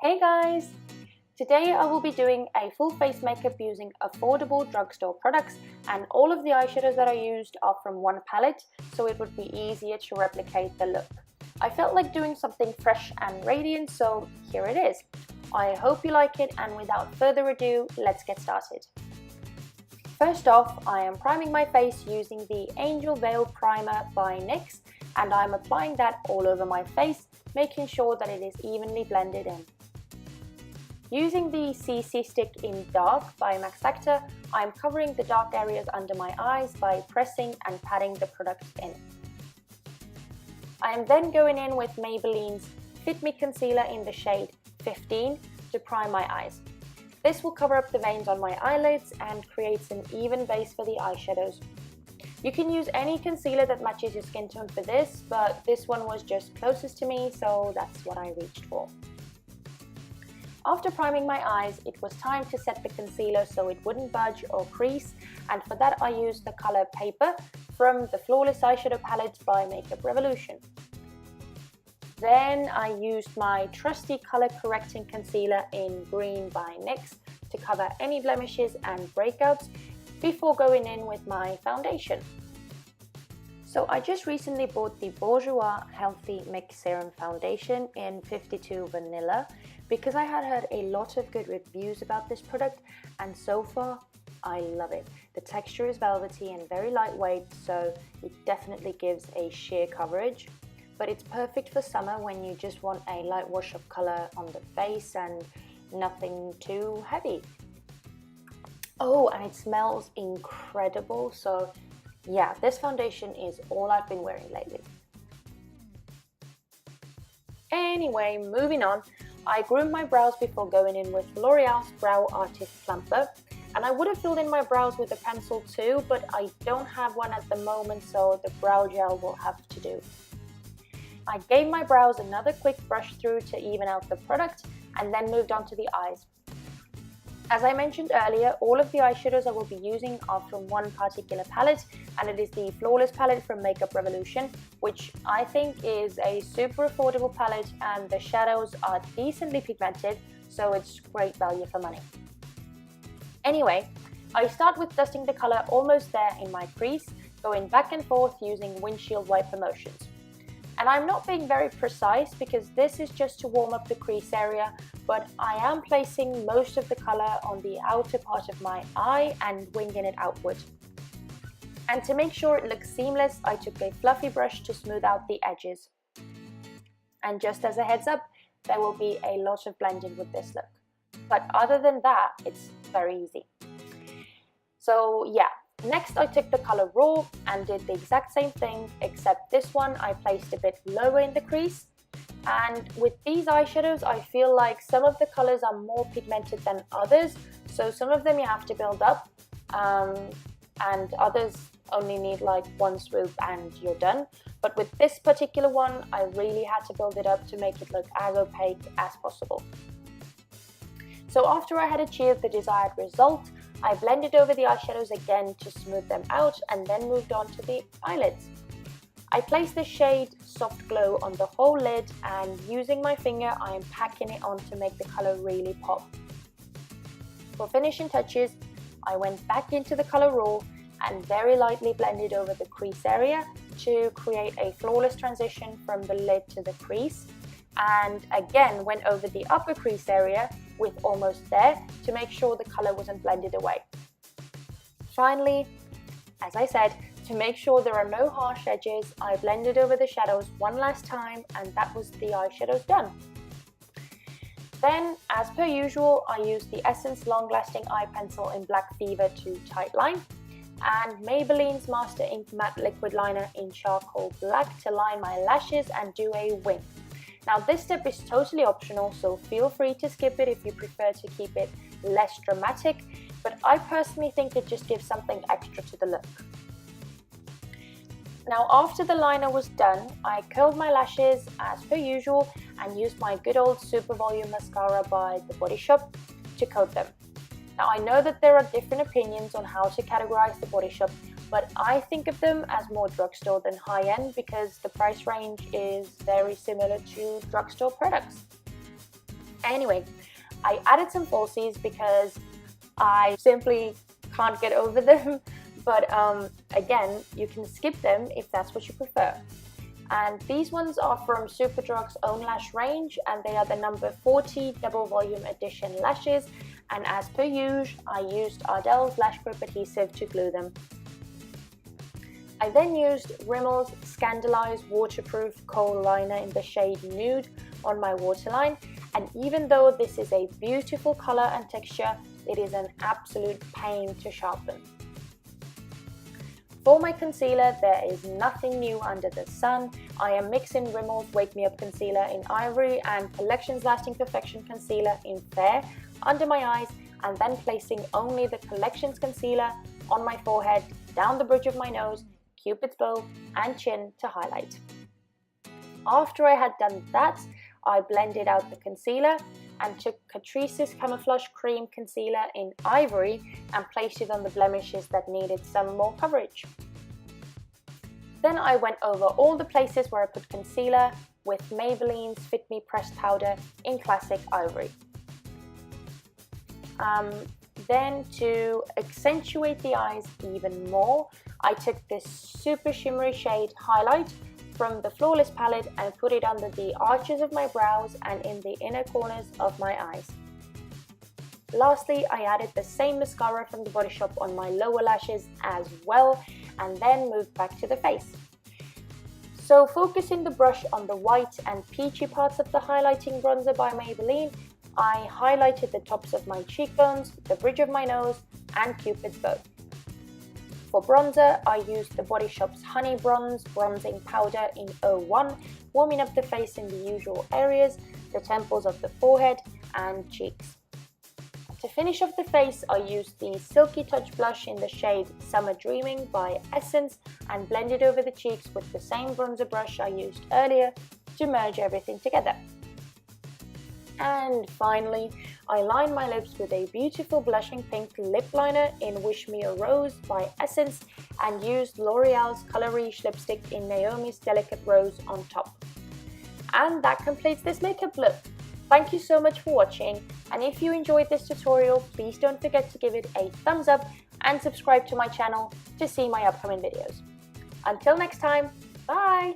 Hey guys! Today I will be doing a full face makeup using affordable drugstore products, and all of the eyeshadows that I used are from one palette, so it would be easier to replicate the look. I felt like doing something fresh and radiant, so here it is. I hope you like it, and without further ado, let's get started. First off, I am priming my face using the Angel Veil Primer by NYX, and I'm applying that all over my face, making sure that it is evenly blended in. Using the CC Stick in Dark by Max Factor, I am covering the dark areas under my eyes by pressing and patting the product in. I am then going in with Maybelline's Fit Me Concealer in the shade 15 to prime my eyes. This will cover up the veins on my eyelids and creates an even base for the eyeshadows. You can use any concealer that matches your skin tone for this, but this one was just closest to me, so that's what I reached for. After priming my eyes, it was time to set the concealer so it wouldn't budge or crease, and for that I used the color Paper from the Flawless Eyeshadow Palette by Makeup Revolution. Then I used my trusty color correcting concealer in Green by NYX to cover any blemishes and breakouts before going in with my foundation. So I just recently bought the Bourjois Healthy Mix Serum Foundation in 52 Vanilla because I had heard a lot of good reviews about this product, and so far I love it. The texture is velvety and very lightweight, so it definitely gives a sheer coverage, but it's perfect for summer when you just want a light wash of color on the face and nothing too heavy. Oh, and it smells incredible, so yeah, this foundation is all I've been wearing lately. Anyway, moving on, I groomed my brows before going in with L'Oreal's Brow Artist Plumper, and I would have filled in my brows with a pencil too, but I don't have one at the moment, so the brow gel will have to do. I gave my brows another quick brush through to even out the product, and then moved on to the eyes. As I mentioned earlier, all of the eyeshadows I will be using are from one particular palette, and it is the Flawless palette from Makeup Revolution, which I think is a super affordable palette, and the shadows are decently pigmented, so it's great value for money. Anyway, I start with dusting the color almost there in my crease, going back and forth using windshield wiper motions. And I'm not being very precise because this is just to warm up the crease area, but I am placing most of the color on the outer part of my eye and winging it outward. And to make sure it looks seamless, I took a fluffy brush to smooth out the edges. And just as a heads up, there will be a lot of blending with this look. But other than that, it's very easy. So yeah. Next, I took the color Raw and did the exact same thing, except this one I placed a bit lower in the crease. And with these eyeshadows, I feel like some of the colors are more pigmented than others, so some of them you have to build up, and others only need like one swoop and you're done. But with this particular one, I really had to build it up to make it look as opaque as possible. So after I had achieved the desired result, I blended over the eyeshadows again to smooth them out and then moved on to the eyelids. I placed the shade Soft Glow on the whole lid, and using my finger I am packing it on to make the color really pop. For finishing touches, I went back into the color Raw and very lightly blended over the crease area to create a flawless transition from the lid to the crease, and again went over the upper crease area with almost there to make sure the color wasn't blended away. Finally, as I said, to make sure there are no harsh edges, I blended over the shadows one last time, and that was the eyeshadows done. Then, as per usual, I used the Essence Long Lasting Eye Pencil in Black Fever to tightline, and Maybelline's Master Ink Matte Liquid Liner in Charcoal Black to line my lashes and do a wing. Now this step is totally optional, so feel free to skip it if you prefer to keep it less dramatic, but I personally think it just gives something extra to the look. Now after the liner was done, I curled my lashes as per usual and used my good old Super Volume Mascara by The Body Shop to coat them. Now I know that there are different opinions on how to categorize The Body Shop, but I think of them as more drugstore than high-end because the price range is very similar to drugstore products. Anyway, I added some falsies because I simply can't get over them, but again, you can skip them if that's what you prefer. And these ones are from Superdrug's own lash range, and they are the number 40 double volume edition lashes, and as per usual, I used Ardell's LashGrip adhesive to glue them. I then used Rimmel's Scandalized Waterproof Kohl liner in the shade Nude on my waterline, and even though this is a beautiful color and texture, it is an absolute pain to sharpen. For my concealer, there is nothing new under the sun. I am mixing Rimmel's Wake Me Up Concealer in Ivory and Collection's Lasting Perfection Concealer in Fair under my eyes, and then placing only the Collection's concealer on my forehead, down the bridge of my nose, Cupid's bow and chin to highlight. After I had done that, I blended out the concealer and took Catrice's Camouflage Cream Concealer in Ivory and placed it on the blemishes that needed some more coverage. Then I went over all the places where I put concealer with Maybelline's Fit Me Pressed Powder in Classic Ivory. Then to accentuate the eyes even more, I took this super shimmery shade Highlight from the Flawless palette and put it under the arches of my brows and in the inner corners of my eyes. Lastly, I added the same mascara from the Body Shop on my lower lashes as well, and then moved back to the face. So focusing the brush on the white and peachy parts of the highlighting bronzer by Maybelline, I highlighted the tops of my cheekbones, the bridge of my nose and Cupid's bow. For bronzer, I used the Body Shop's Honey Bronze Bronzing Powder in 01, warming up the face in the usual areas, the temples of the forehead and cheeks. To finish off the face, I used the Silky Touch blush in the shade Summer Dreaming by Essence and blended over the cheeks with the same bronzer brush I used earlier to merge everything together. And finally, I lined my lips with a beautiful blushing pink lip liner in Wish Me a Rose by Essence and used L'Oreal's Color Riche lipstick in Naomi's Delicate Rose on top. And that completes this makeup look. Thank you so much for watching, and if you enjoyed this tutorial, please don't forget to give it a thumbs up and subscribe to my channel to see my upcoming videos. Until next time, bye!